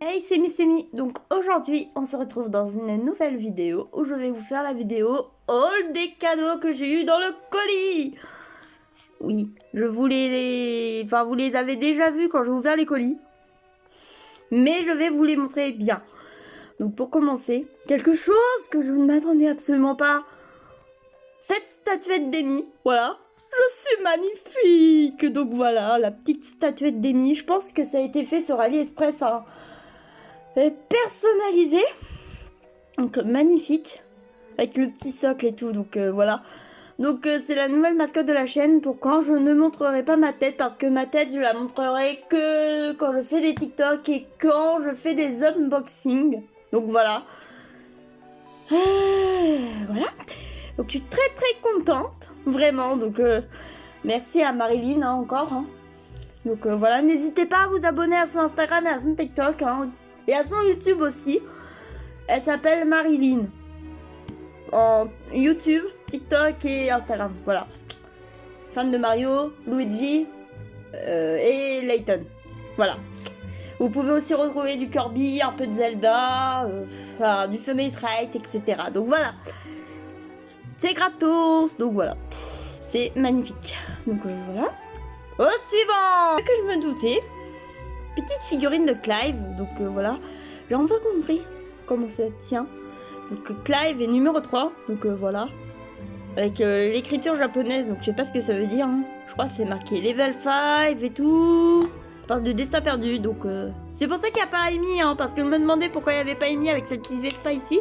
Hey, c'est Missimi. Donc aujourd'hui, on se retrouve dans une nouvelle vidéo où je vais vous faire la vidéo haul des cadeaux que j'ai eu dans le colis. Oui, vous les avez déjà vus quand j'ai ouvert les colis. Mais je vais vous les montrer bien. Donc pour commencer, quelque chose que je ne m'attendais absolument pas. Cette statuette d'Amy, voilà. Je suis magnifique. Donc voilà, la petite statuette d'Amy. Je pense que ça a été fait sur AliExpress, hein. Personnalisé, donc magnifique, avec le petit socle et tout, donc voilà. Donc c'est la nouvelle mascotte de la chaîne. Pour quand je ne montrerai pas ma tête, parce que ma tête je la montrerai que quand je fais des TikTok et quand je fais des unboxings. Donc voilà. Voilà. Donc je suis très contente, vraiment. Donc merci à Marilyn hein, encore. Hein. Donc voilà, n'hésitez pas à vous abonner à son Instagram et à son TikTok. Hein. Et à son YouTube aussi. Elle s'appelle Marilyn. En YouTube, TikTok et Instagram. Voilà. Fan de Mario, Luigi et Layton. Voilà. Vous pouvez aussi retrouver du Kirby, un peu de Zelda, du Phoenix Wright, etc. Donc voilà. C'est gratos. Donc voilà. C'est magnifique. Donc voilà. Au suivant. Ce que je me doutais. Petite figurine de Clive, donc voilà, j'ai enfin compris comment ça tient. Donc Clive est numéro 3, donc voilà, avec l'écriture japonaise, donc je sais pas ce que ça veut dire, hein. Je crois que c'est marqué level 5 et tout, je parle de destin perdu, donc c'est pour ça qu'il n'y a pas Amy, hein, parce que je me demandais pourquoi il n'y avait pas Amy avec cette petite pas ici.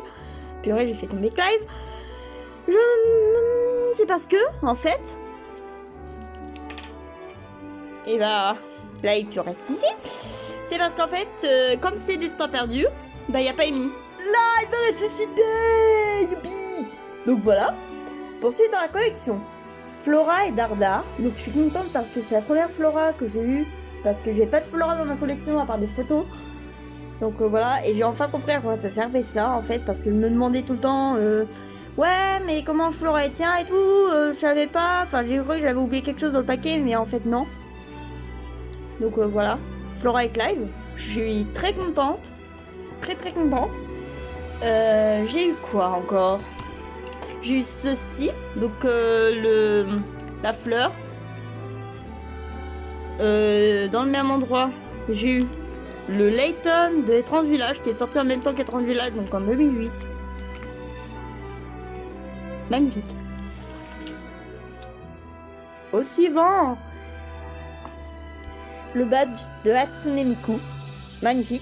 Purée, j'ai fait tomber Clive. C'est parce que, en fait, et bah, là tu restes ici. C'est parce qu'en fait, comme c'est destin perdu, bah y a pas Amy. Là, il va ressusciter. Youpi. Donc voilà. Poursuite dans la collection. Flora et Dardar. Donc je suis contente parce que c'est la première Flora que j'ai eue. Parce que j'ai pas de Flora dans ma collection à part des photos. Donc voilà. Et j'ai enfin compris à quoi ça servait ça en fait. Parce que je me demandais tout le temps... ouais, mais comment Flora elle tient et tout. Je savais pas. Enfin, j'ai cru que j'avais oublié quelque chose dans le paquet. Mais en fait, non. Donc voilà. Flora et Clive, je suis très contente, très contente. J'ai eu quoi encore? J'ai eu ceci, donc la fleur. Dans le même endroit, j'ai eu le Layton de Étrange Village qui est sorti en même temps qu'Étrange Village, donc en 2008. Magnifique. Au suivant. Le badge de Hatsune Miku, magnifique.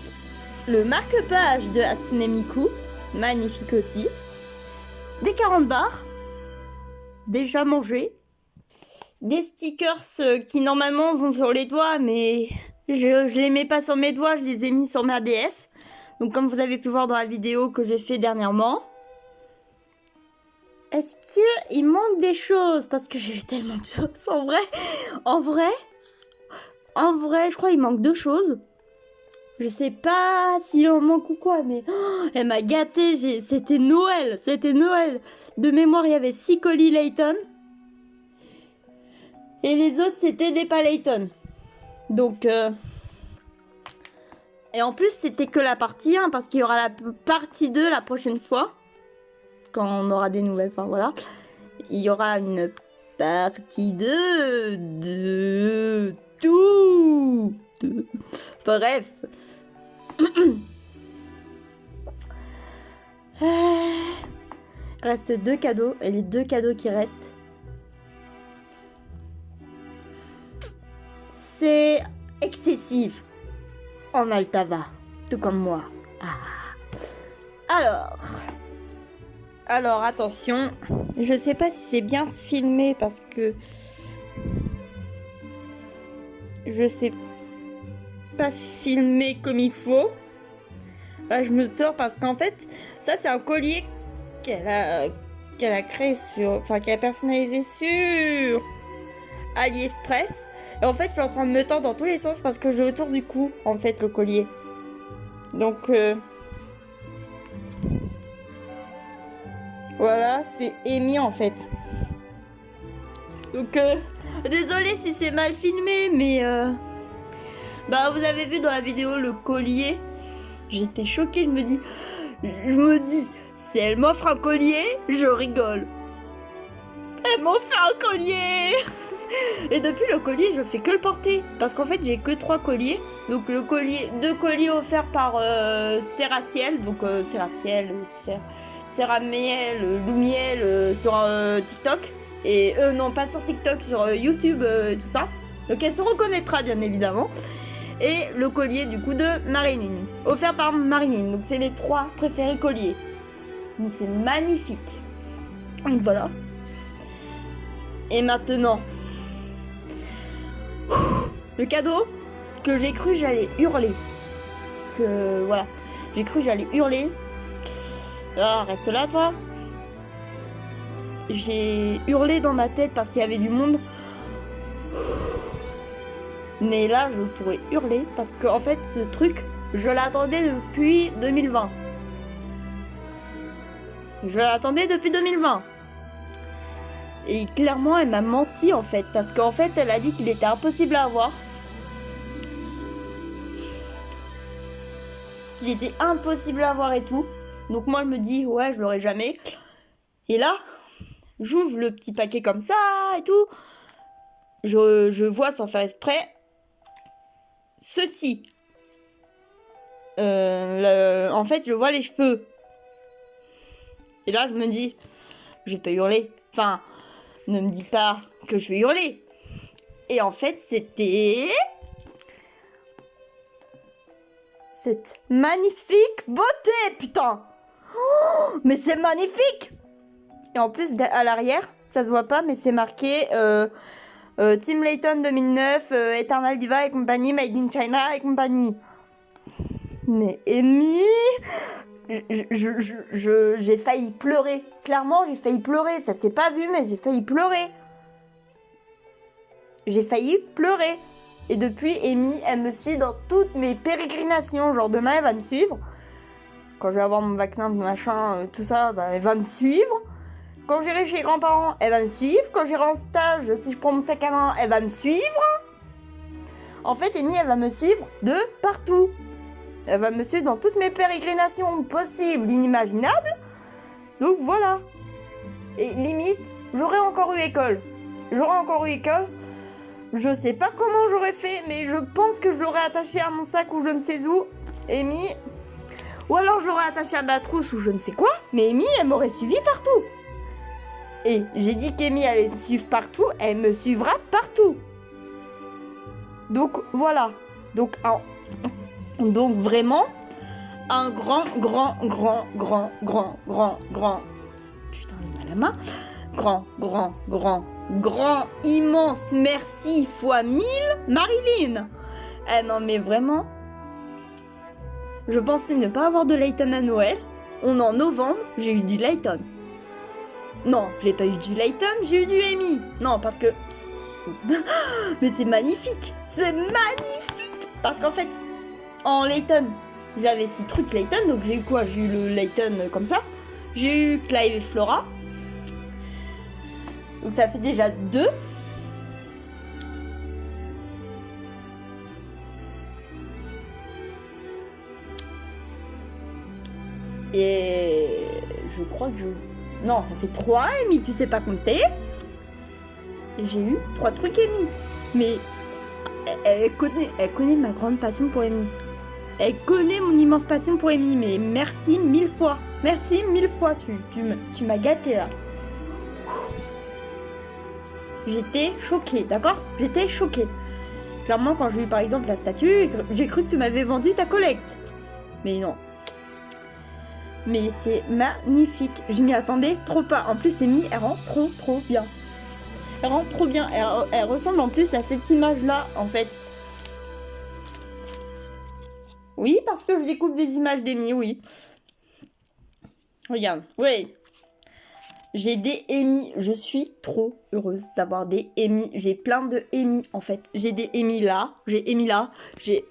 Le marque-page de Hatsune Miku, magnifique aussi. Des 40 bars, déjà mangés. Des stickers qui normalement vont sur les doigts, mais je les mets pas sur mes doigts, je les ai mis sur ma DS. Donc comme vous avez pu voir dans la vidéo que j'ai fait dernièrement. Est-ce qu'il manque des choses? Parce que j'ai vu tellement de choses en vrai, je crois qu'il manque 2 choses. Je sais pas s'il en manque ou quoi, mais elle m'a gâtée. C'était Noël. De mémoire, il y avait 6 colis Layton. Et les autres, c'était des pas Layton. Donc, et en plus, c'était que la partie 1, parce qu'il y aura la partie 2 la prochaine fois. Quand on aura des nouvelles, enfin voilà. Il y aura une partie 2 de... tout. Bref. Il reste 2 cadeaux. Et les 2 cadeaux qui restent, c'est excessif en Altava. Tout comme moi. Alors attention. Je sais pas si c'est bien filmé parce que... je sais pas filmer comme il faut. Là, je me tords parce qu'en fait, ça c'est un collier qu'elle a créé qu'elle a personnalisé sur AliExpress. Et en fait, je suis en train de me tordre dans tous les sens parce que j'ai autour du cou, en fait, le collier. Donc, voilà, c'est Amy en fait. Donc, désolée si c'est mal filmé, mais bah vous avez vu dans la vidéo le collier. J'étais choquée, je me dis, si elle m'offre un collier, je rigole. Elle m'a offert un collier. Et depuis le collier, je fais que le porter. Parce qu'en fait, j'ai que 3 colliers. Donc le collier, 2 colliers offerts par Serraciel. Donc Serraciel, Serramiel, Loumiel sur TikTok. Et non, pas sur TikTok, sur YouTube, tout ça. Donc elle se reconnaîtra bien évidemment. Et le collier du coup de Marilyn, offert par Marilyn. Donc c'est les 3 préférés colliers. Mais c'est magnifique. Donc voilà. Et maintenant, le cadeau que j'ai cru j'allais hurler. Que voilà, j'ai cru j'allais hurler. Ah, reste là toi. J'ai hurlé dans ma tête parce qu'il y avait du monde. Mais là, je pourrais hurler parce qu'en fait, ce truc, je l'attendais depuis 2020. Je l'attendais depuis 2020. Et clairement, elle m'a menti en fait. Parce qu'en fait, elle a dit qu'il était impossible à avoir. Qu'il était impossible à avoir et tout. Donc moi, je me dis, ouais, je l'aurai jamais. Et là, j'ouvre le petit paquet comme ça et tout. Je vois sans faire exprès ceci. En fait, je vois les cheveux. Et là, je me dis, je vais pas hurler. Enfin, ne me dis pas que je vais hurler. Et en fait, c'était cette magnifique beauté, putain. Oh, mais c'est magnifique. Et en plus, à l'arrière, ça se voit pas, mais c'est marqué Tim Layton 2009, Eternal Diva et compagnie, Made in China et compagnie. Mais Amy, j'ai failli pleurer. Clairement, j'ai failli pleurer. Ça s'est pas vu, mais j'ai failli pleurer. J'ai failli pleurer. Et depuis, Amy, elle me suit dans toutes mes pérégrinations. Genre demain, elle va me suivre. Quand je vais avoir mon vaccin, machin, tout ça, bah, elle va me suivre. Quand j'irai chez les grands-parents, elle va me suivre. Quand j'irai en stage, si je prends mon sac à main, elle va me suivre. En fait, Amy, elle va me suivre de partout. Elle va me suivre dans toutes mes pérégrinations possibles, inimaginables. Donc voilà. Et limite, j'aurais encore eu école. Je sais pas comment j'aurais fait, mais je pense que je l'aurais attaché à mon sac ou je ne sais où. Amy. Ou alors je l'aurais attaché à ma trousse ou je ne sais quoi. Mais Amy, elle m'aurait suivi partout. Et j'ai dit qu'Amy allait me suivre partout. Elle me suivra partout. Donc voilà. Donc vraiment, un grand. Putain, j'ai mal à la main. Grand, immense merci fois 1000, Marilyn. Eh non, mais vraiment, je pensais ne pas avoir de Layton à Noël. On est en novembre, j'ai eu du Layton. Non, j'ai pas eu du Layton, j'ai eu du Amy. Non, parce que... Mais c'est magnifique. Parce qu'en fait, en Layton, j'avais 6 trucs Layton. Donc j'ai eu quoi? J'ai eu le Layton comme ça. J'ai eu Clive et Flora. Donc ça fait déjà 2. Et je crois que non, ça fait 3, Amy, tu sais pas compter. Et j'ai eu 3 trucs Amy. Mais elle connaît ma grande passion pour Amy. Elle connaît mon immense passion pour Amy. Mais merci 1000 fois. Merci 1000 fois. Tu m'as gâté là. J'étais choquée, d'accord? J'étais choquée. Clairement, quand j'ai eu par exemple la statue, j'ai cru que tu m'avais vendu ta collecte. Mais non. Mais c'est magnifique. Je m'y attendais trop pas. En plus, Amy, elle rend trop bien. Elle rend trop bien. Elle ressemble en plus à cette image-là, en fait. Oui, parce que je découpe des images d'Amy, oui. Regarde, oui. J'ai des Amy. Je suis trop heureuse d'avoir des Amy. J'ai plein de Amy, en fait. J'ai des Amy là. J'ai Amy là. J'ai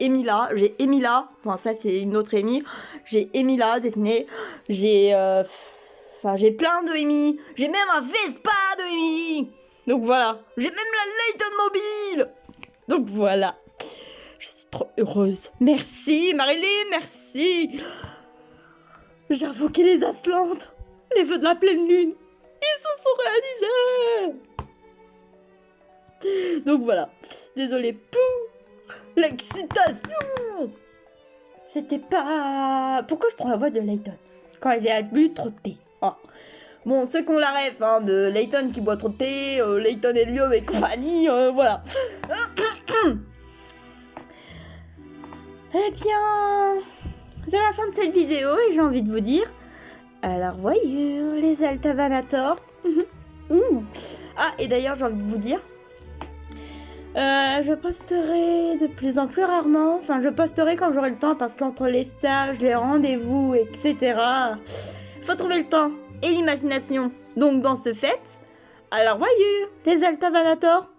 Amy là. J'ai Amy là. Enfin, ça, c'est une autre Amy. J'ai Amy là, dessinée. J'ai... Enfin, j'ai plein de Amy. J'ai même un Vespa de Amy. Donc voilà. J'ai même la Layton mobile. Donc voilà. Je suis trop heureuse. Merci, Marilyn, merci. J'ai invoqué les Aslantes. Les vœux de la pleine lune. Ils se sont réalisés. Donc voilà. Désolée pour l'excitation. C'était pas... Pourquoi je prends la voix de Layton quand il a bu trop de thé? Oh. Bon, ceux qui ont la ref de Layton qui boit trop de thé, Layton et Lio et compagnie, voilà. Eh bien, c'est la fin de cette vidéo et j'ai envie de vous dire à la revoyure, les Altavanators. Ah, et d'ailleurs, j'ai envie de vous dire, je posterai de plus en plus rarement. Enfin, je posterai quand j'aurai le temps parce qu'entre les stages, les rendez-vous, etc., faut trouver le temps et l'imagination. Donc, dans ce fait, à la revoyure, les Altavanators.